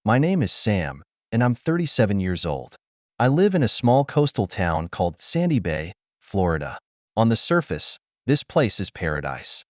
My name is Sam, and I'm 37 years old. I live in a small coastal town called Sandy Bay, Florida. On the surface, this place is paradise.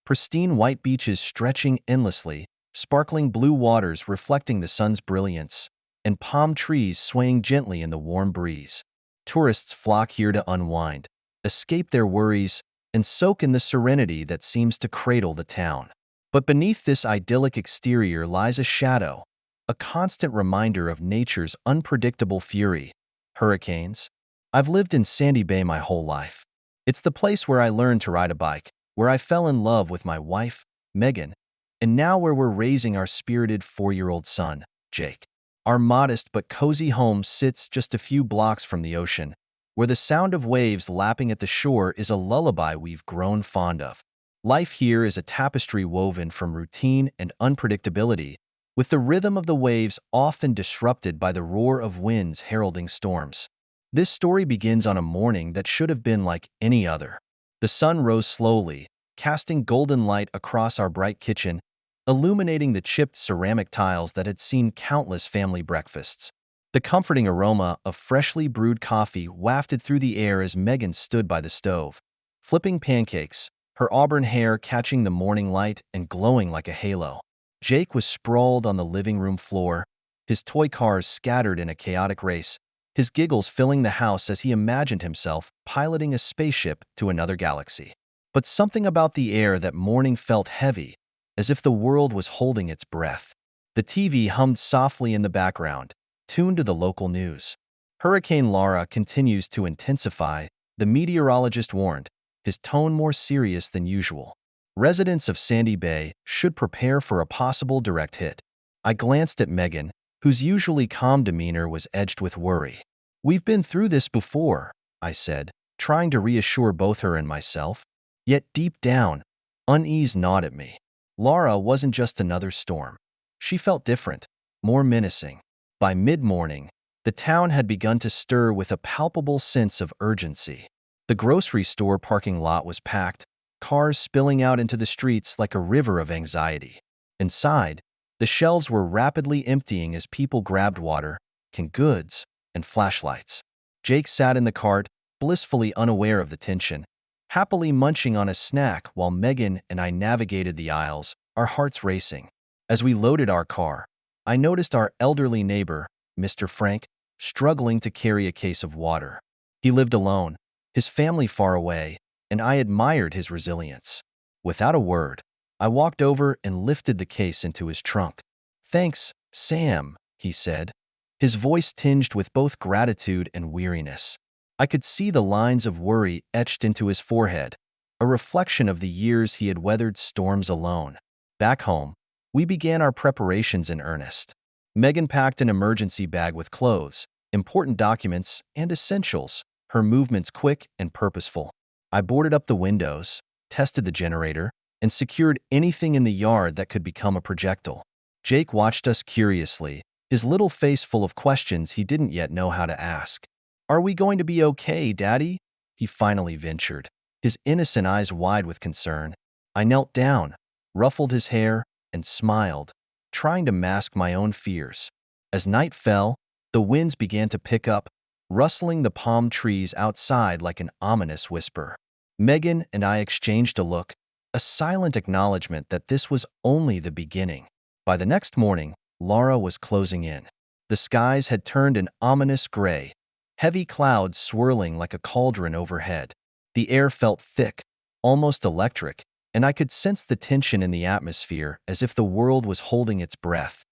Pristine white beaches stretching endlessly, sparkling blue waters reflecting the sun's brilliance, and palm trees swaying gently in the warm breeze. Tourists flock here to unwind, escape their worries, and soak in the serenity that seems to cradle the town. But beneath this idyllic exterior lies a shadow, a constant reminder of nature's unpredictable fury. Hurricanes. I've lived in Sandy Bay my whole life. It's the place where I learned to ride a bike, where I fell in love with my wife, Megan, and now where we're raising our spirited 4-year-old son, Jake. Our modest but cozy home sits just a few blocks from the ocean, where the sound of waves lapping at the shore is a lullaby we've grown fond of. Life here is a tapestry woven from routine and unpredictability, with the rhythm of the waves often disrupted by the roar of winds heralding storms. This story begins on a morning that should have been like any other. The sun rose slowly, casting golden light across our bright kitchen, illuminating the chipped ceramic tiles that had seen countless family breakfasts. The comforting aroma of freshly brewed coffee wafted through the air as Megan stood by the stove, flipping pancakes, her auburn hair catching the morning light and glowing like a halo. Jake was sprawled on the living room floor, his toy cars scattered in a chaotic race, his giggles filling the house as he imagined himself piloting a spaceship to another galaxy. But something about the air that morning felt heavy, as if the world was holding its breath. The TV hummed softly in the background, tuned to the local news. Hurricane Laura continues to intensify, the meteorologist warned, his tone more serious than usual. Residents of Sandy Bay should prepare for a possible direct hit. I glanced at Megan, whose usually calm demeanor was edged with worry. "We've been through this before," I said, trying to reassure both her and myself. Yet deep down, unease gnawed at me. Laura wasn't just another storm. She felt different, more menacing. By mid-morning, the town had begun to stir with a palpable sense of urgency. The grocery store parking lot was packed, cars spilling out into the streets like a river of anxiety. Inside, the shelves were rapidly emptying as people grabbed water, canned goods, and flashlights. Jake sat in the cart, blissfully unaware of the tension, happily munching on a snack while Megan and I navigated the aisles, our hearts racing. As we loaded our car, I noticed our elderly neighbor, Mr. Frank, struggling to carry a case of water. He lived alone, his family far away, and I admired his resilience. Without a word, I walked over and lifted the case into his trunk. "Thanks, Sam," he said, his voice tinged with both gratitude and weariness. I could see the lines of worry etched into his forehead, a reflection of the years he had weathered storms alone. Back home, we began our preparations in earnest. Megan packed an emergency bag with clothes, important documents, and essentials, her movements quick and purposeful. I boarded up the windows, tested the generator, and secured anything in the yard that could become a projectile. Jake watched us curiously, his little face full of questions he didn't yet know how to ask. "Are we going to be okay, Daddy?" he finally ventured, his innocent eyes wide with concern. I knelt down, ruffled his hair, and smiled, trying to mask my own fears. As night fell, the winds began to pick up, rustling the palm trees outside like an ominous whisper. Megan and I exchanged a look, a silent acknowledgement that this was only the beginning. By the next morning, Laura was closing in. The skies had turned an ominous gray, heavy clouds swirling like a cauldron overhead. The air felt thick, almost electric, and I could sense the tension in the atmosphere as if the world was holding its breath.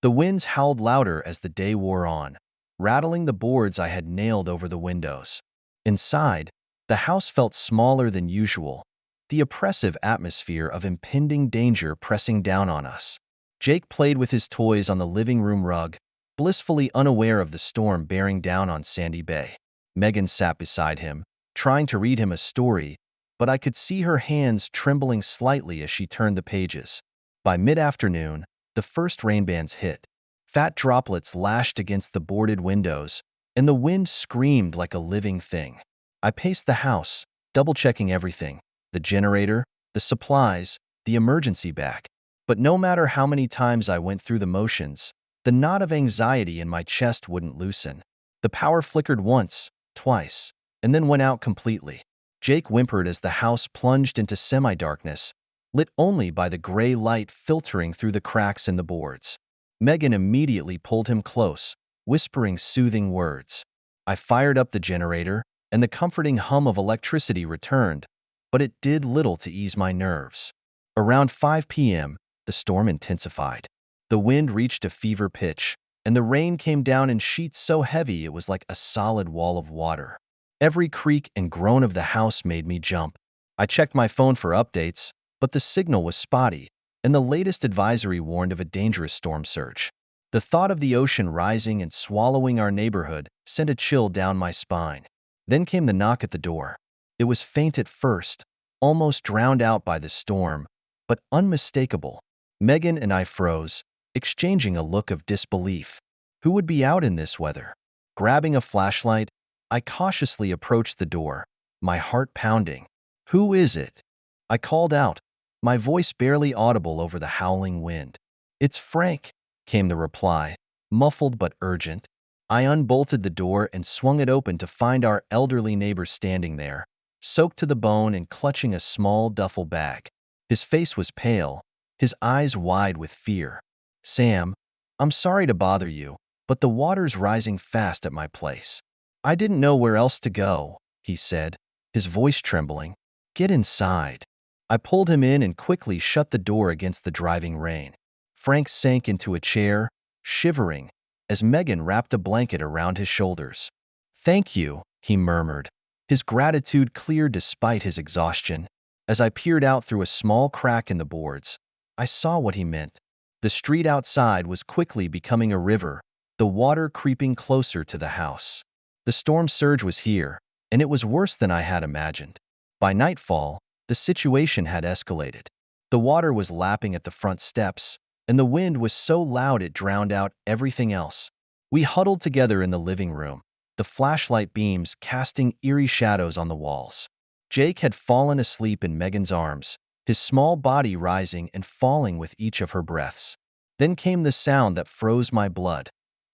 The winds howled louder as the day wore on, rattling the boards I had nailed over the windows. Inside, the house felt smaller than usual, the oppressive atmosphere of impending danger pressing down on us. Jake played with his toys on the living room rug, blissfully unaware of the storm bearing down on Sandy Bay. Megan sat beside him, trying to read him a story, but I could see her hands trembling slightly as she turned the pages. By mid-afternoon, the first rain bands hit. Fat droplets lashed against the boarded windows, and the wind screamed like a living thing. I paced the house, double-checking everything: the generator, the supplies, the emergency bag. But no matter how many times I went through the motions, The knot of anxiety in my chest wouldn't loosen. The power flickered once, twice, and then went out completely. Jake whimpered as the house plunged into semi-darkness, lit only by the gray light filtering through the cracks in the boards. Megan immediately pulled him close, whispering soothing words. I fired up the generator, and the comforting hum of electricity returned, but it did little to ease my nerves. Around 5 p.m., the storm intensified. The wind reached a fever pitch, and the rain came down in sheets so heavy it was like a solid wall of water. Every creak and groan of the house made me jump. I checked my phone for updates, but the signal was spotty, and the latest advisory warned of a dangerous storm surge. The thought of the ocean rising and swallowing our neighborhood sent a chill down my spine. Then came the knock at the door. It was faint at first, almost drowned out by the storm, but unmistakable. Megan and I froze, exchanging a look of disbelief. Who would be out in this weather? Grabbing a flashlight, I cautiously approached the door, my heart pounding. "Who is it?" I called out, my voice barely audible over the howling wind. "It's Frank," came the reply, muffled but urgent. I unbolted the door and swung it open to find our elderly neighbor standing there, soaked to the bone and clutching a small duffel bag. His face was pale, his eyes wide with fear. "Sam, I'm sorry to bother you, but the water's rising fast at my place." "I didn't know where else to go," he said, his voice trembling. "Get inside." I pulled him in and quickly shut the door against the driving rain. Frank sank into a chair, shivering, as Megan wrapped a blanket around his shoulders. "Thank you," he murmured, his gratitude clear despite his exhaustion. As I peered out through a small crack in the boards, I saw what he meant. The street outside was quickly becoming a river, the water creeping closer to the house. The storm surge was here, and it was worse than I had imagined. By nightfall, the situation had escalated. The water was lapping at the front steps, and the wind was so loud it drowned out everything else. We huddled together in the living room, the flashlight beams casting eerie shadows on the walls. Jake had fallen asleep in Megan's arms, his small body rising and falling with each of her breaths. Then came the sound that froze my blood,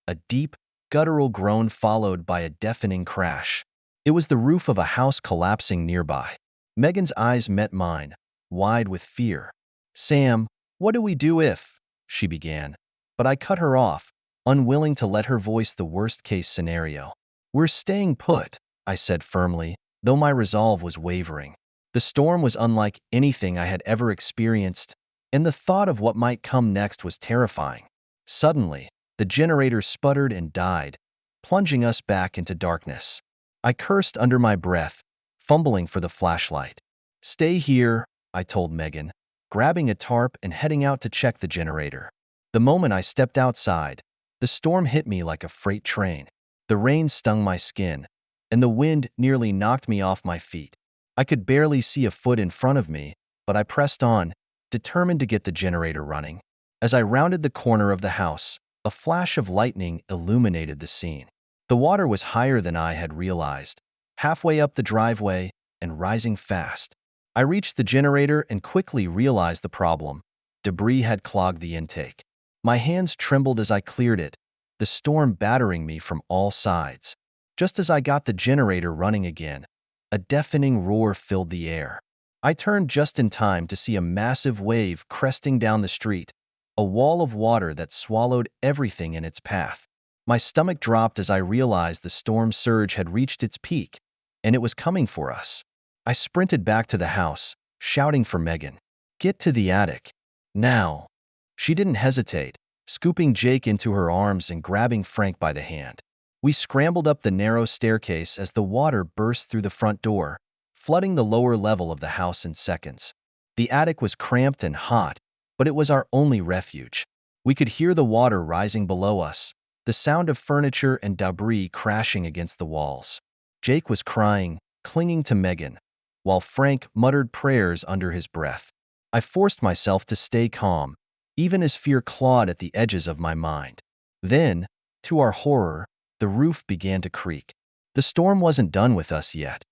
a deep, guttural groan followed by a deafening crash. It was the roof of a house collapsing nearby. Megan's eyes met mine, wide with fear. "Sam, what do we do if—" she began. But I cut her off, unwilling to let her voice the worst-case scenario. "We're staying put," I said firmly, though my resolve was wavering. The storm was unlike anything I had ever experienced, and the thought of what might come next was terrifying. Suddenly, the generator sputtered and died, plunging us back into darkness. I cursed under my breath, fumbling for the flashlight. "Stay here," I told Megan, grabbing a tarp and heading out to check the generator. The moment I stepped outside, the storm hit me like a freight train. The rain stung my skin, and the wind nearly knocked me off my feet. I could barely see a foot in front of me, but I pressed on, determined to get the generator running. As I rounded the corner of the house, a flash of lightning illuminated the scene. The water was higher than I had realized, halfway up the driveway and rising fast. I reached the generator and quickly realized the problem. Debris had clogged the intake. My hands trembled as I cleared it, the storm battering me from all sides. Just as I got the generator running again, a deafening roar filled the air. I turned just in time to see a massive wave cresting down the street, a wall of water that swallowed everything in its path. My stomach dropped as I realized the storm surge had reached its peak, and it was coming for us. I sprinted back to the house, shouting for Megan. "Get to the attic. Now." She didn't hesitate, scooping Jake into her arms and grabbing Frank by the hand. We scrambled up the narrow staircase as the water burst through the front door, flooding the lower level of the house in seconds. The attic was cramped and hot, but it was our only refuge. We could hear the water rising below us, the sound of furniture and debris crashing against the walls. Jake was crying, clinging to Megan, while Frank muttered prayers under his breath. I forced myself to stay calm, even as fear clawed at the edges of my mind. Then, to our horror, the roof began to creak. The storm wasn't done with us yet.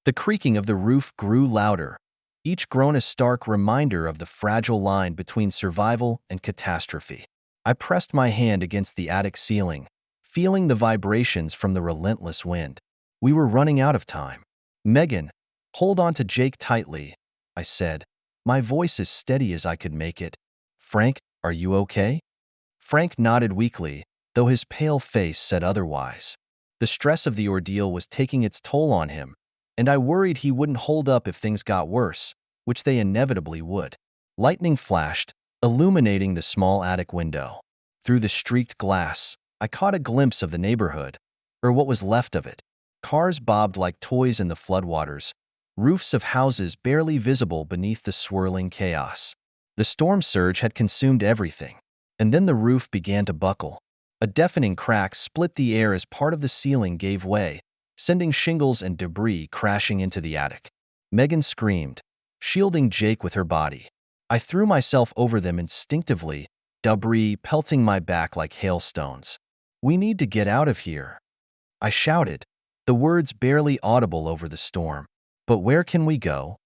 The creaking of the roof grew louder, each groan a stark reminder of the fragile line between survival and catastrophe. I pressed my hand against the attic ceiling, feeling the vibrations from the relentless wind. We were running out of time. Megan, hold on to Jake tightly, I said, my voice as steady as I could make it. Frank, are you okay? Frank nodded weakly, though his pale face said otherwise. The stress of the ordeal was taking its toll on him, and I worried he wouldn't hold up if things got worse, which they inevitably would. Lightning flashed, illuminating the small attic window. Through the streaked glass, I caught a glimpse of the neighborhood, or what was left of it. Cars bobbed like toys in the floodwaters, roofs of houses barely visible beneath the swirling chaos. The storm surge had consumed everything, and then the roof began to buckle. A deafening crack split the air as part of the ceiling gave way, sending shingles and debris crashing into the attic. Megan screamed, shielding Jake with her body. I threw myself over them instinctively, debris pelting my back like hailstones. "We need to get out of here," I shouted, the words barely audible over the storm. "But where can we go?"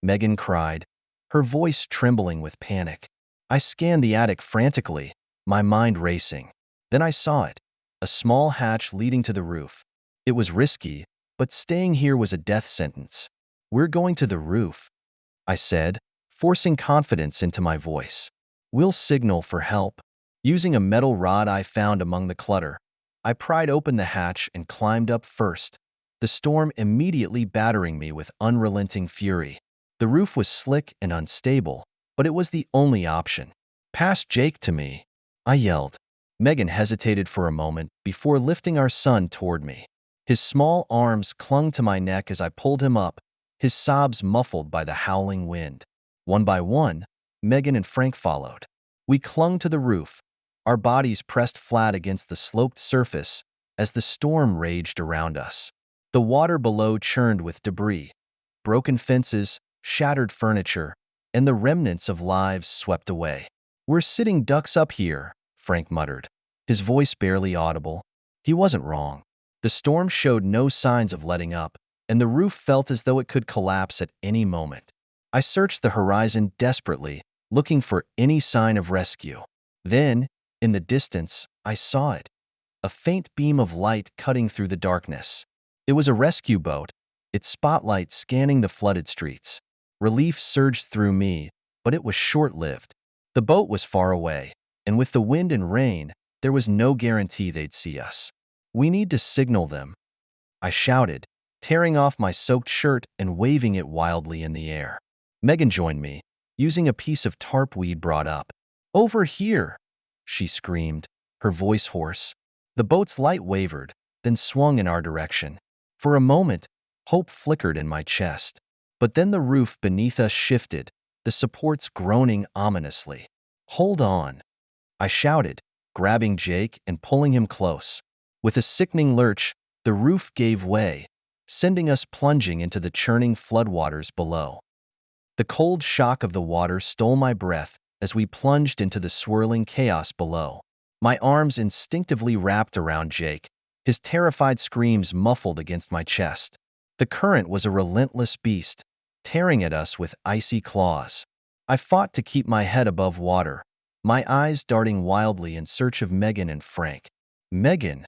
Megan cried, her voice trembling with panic. I scanned the attic frantically, my mind racing. Then I saw it, a small hatch leading to the roof. It was risky, but staying here was a death sentence. "We're going to the roof," I said, forcing confidence into my voice. "We'll signal for help." Using a metal rod I found among the clutter, I pried open the hatch and climbed up first, the storm immediately battering me with unrelenting fury. The roof was slick and unstable, but it was the only option. "Pass Jake to me," I yelled. Megan hesitated for a moment before lifting our son toward me. His small arms clung to my neck as I pulled him up, his sobs muffled by the howling wind. One by one, Megan and Frank followed. We clung to the roof, our bodies pressed flat against the sloped surface as the storm raged around us. The water below churned with debris, broken fences, shattered furniture, and the remnants of lives swept away. "We're sitting ducks up here," Frank muttered, his voice barely audible. He wasn't wrong. The storm showed no signs of letting up, and the roof felt as though it could collapse at any moment. I searched the horizon desperately, looking for any sign of rescue. Then, in the distance, I saw it, a faint beam of light cutting through the darkness. It was a rescue boat, its spotlight scanning the flooded streets. Relief surged through me, but it was short-lived. The boat was far away, and with the wind and rain, there was no guarantee they'd see us. "We need to signal them," I shouted, tearing off my soaked shirt and waving it wildly in the air. Megan joined me, using a piece of tarp we'd brought up. "Over here," she screamed, her voice hoarse. The boat's light wavered, then swung in our direction. For a moment, hope flickered in my chest. But then the roof beneath us shifted, the supports groaning ominously. "Hold on," I shouted, grabbing Jake and pulling him close. With a sickening lurch, the roof gave way, sending us plunging into the churning floodwaters below. The cold shock of the water stole my breath as we plunged into the swirling chaos below. My arms instinctively wrapped around Jake, his terrified screams muffled against my chest. The current was a relentless beast, tearing at us with icy claws. I fought to keep my head above water, my eyes darting wildly in search of Megan and Frank. "Megan!"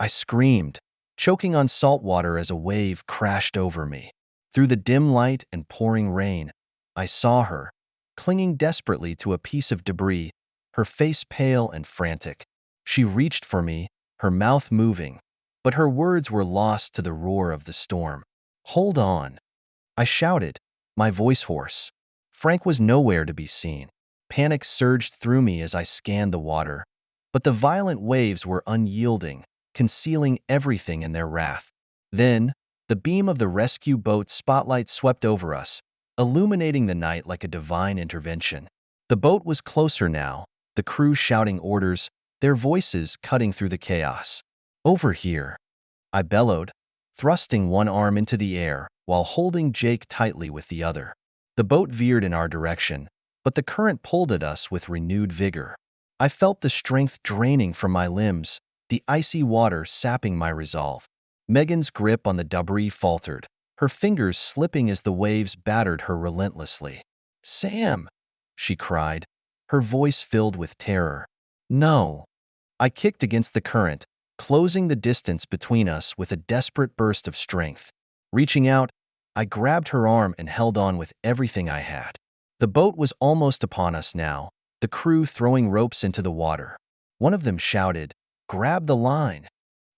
I screamed, choking on salt water as a wave crashed over me. Through the dim light and pouring rain, I saw her, clinging desperately to a piece of debris, her face pale and frantic. She reached for me, her mouth moving, but her words were lost to the roar of the storm. "Hold on," I shouted, my voice hoarse. Frank was nowhere to be seen. Panic surged through me as I scanned the water, but the violent waves were unyielding, concealing everything in their wrath. Then, the beam of the rescue boat's spotlight swept over us, illuminating the night like a divine intervention. The boat was closer now, the crew shouting orders, their voices cutting through the chaos. "Over here," I bellowed, thrusting one arm into the air while holding Jake tightly with the other. The boat veered in our direction, but the current pulled at us with renewed vigor. I felt the strength draining from my limbs, the icy water sapping my resolve. Megan's grip on the debris faltered, her fingers slipping as the waves battered her relentlessly. "Sam!" she cried, her voice filled with terror. No. I kicked against the current, closing the distance between us with a desperate burst of strength. Reaching out, I grabbed her arm and held on with everything I had. The boat was almost upon us now, the crew throwing ropes into the water. One of them shouted, "Grab the line."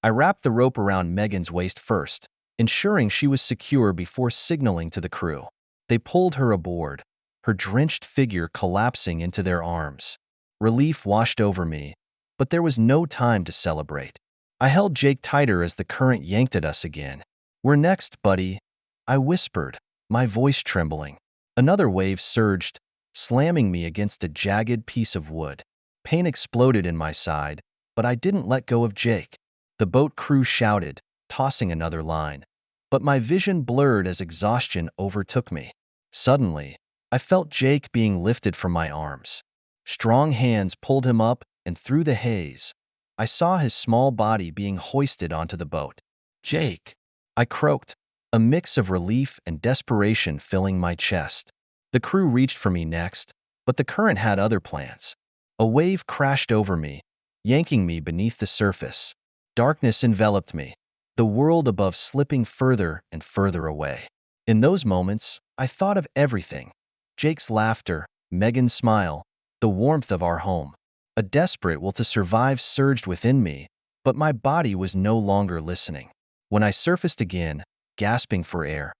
I wrapped the rope around Megan's waist first, ensuring she was secure before signaling to the crew. They pulled her aboard, her drenched figure collapsing into their arms. Relief washed over me, but there was no time to celebrate. I held Jake tighter as the current yanked at us again. "We're next, buddy," I whispered, my voice trembling. Another wave surged, slamming me against a jagged piece of wood. Pain exploded in my side, but I didn't let go of Jake. The boat crew shouted, tossing another line. But my vision blurred as exhaustion overtook me. Suddenly, I felt Jake being lifted from my arms. Strong hands pulled him up, and through the haze, I saw his small body being hoisted onto the boat. "Jake," I croaked, a mix of relief and desperation filling my chest. The crew reached for me next, but the current had other plans. A wave crashed over me, yanking me beneath the surface. Darkness enveloped me, the world above slipping further and further away. In those moments, I thought of everything: Jake's laughter, Megan's smile, the warmth of our home. A desperate will to survive surged within me, but my body was no longer listening. When I surfaced again, gasping for air,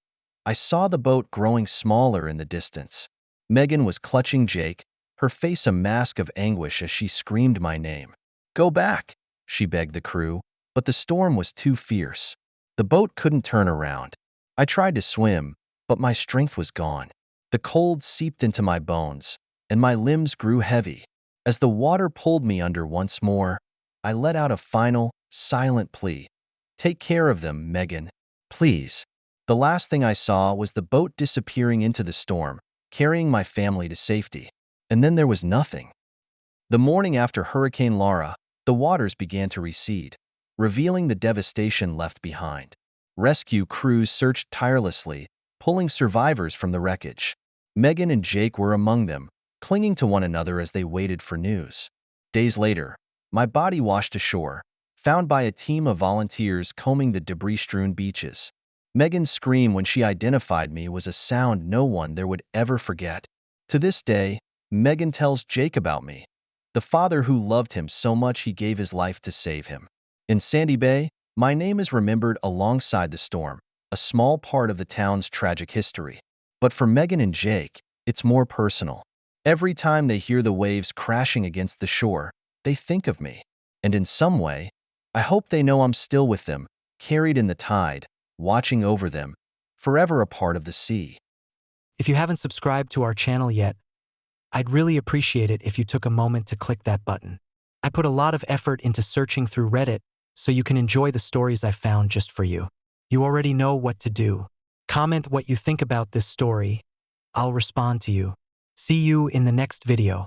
I saw the boat growing smaller in the distance. Megan was clutching Jake, her face a mask of anguish as she screamed my name. "Go back," she begged the crew, but the storm was too fierce. The boat couldn't turn around. I tried to swim, but my strength was gone. The cold seeped into my bones, and my limbs grew heavy. As the water pulled me under once more, I let out a final, silent plea. "Take care of them, Megan. Please." The last thing I saw was the boat disappearing into the storm, carrying my family to safety. And then there was nothing. The morning after Hurricane Laura, the waters began to recede, revealing the devastation left behind. Rescue crews searched tirelessly, pulling survivors from the wreckage. Megan and Jake were among them, clinging to one another as they waited for news. Days later, my body washed ashore, found by a team of volunteers combing the debris-strewn beaches. Megan's scream when she identified me was a sound no one there would ever forget. To this day, Megan tells Jake about me, the father who loved him so much he gave his life to save him. In Sandy Bay, my name is remembered alongside the storm, a small part of the town's tragic history. But for Megan and Jake, it's more personal. Every time they hear the waves crashing against the shore, they think of me. And in some way, I hope they know I'm still with them, carried in the tide, watching over them, forever a part of the sea. If you haven't subscribed to our channel yet, I'd really appreciate it if you took a moment to click that button. I put a lot of effort into searching through Reddit so you can enjoy the stories I found just for you. You already know what to do. Comment what you think about this story. I'll respond to you. See you in the next video.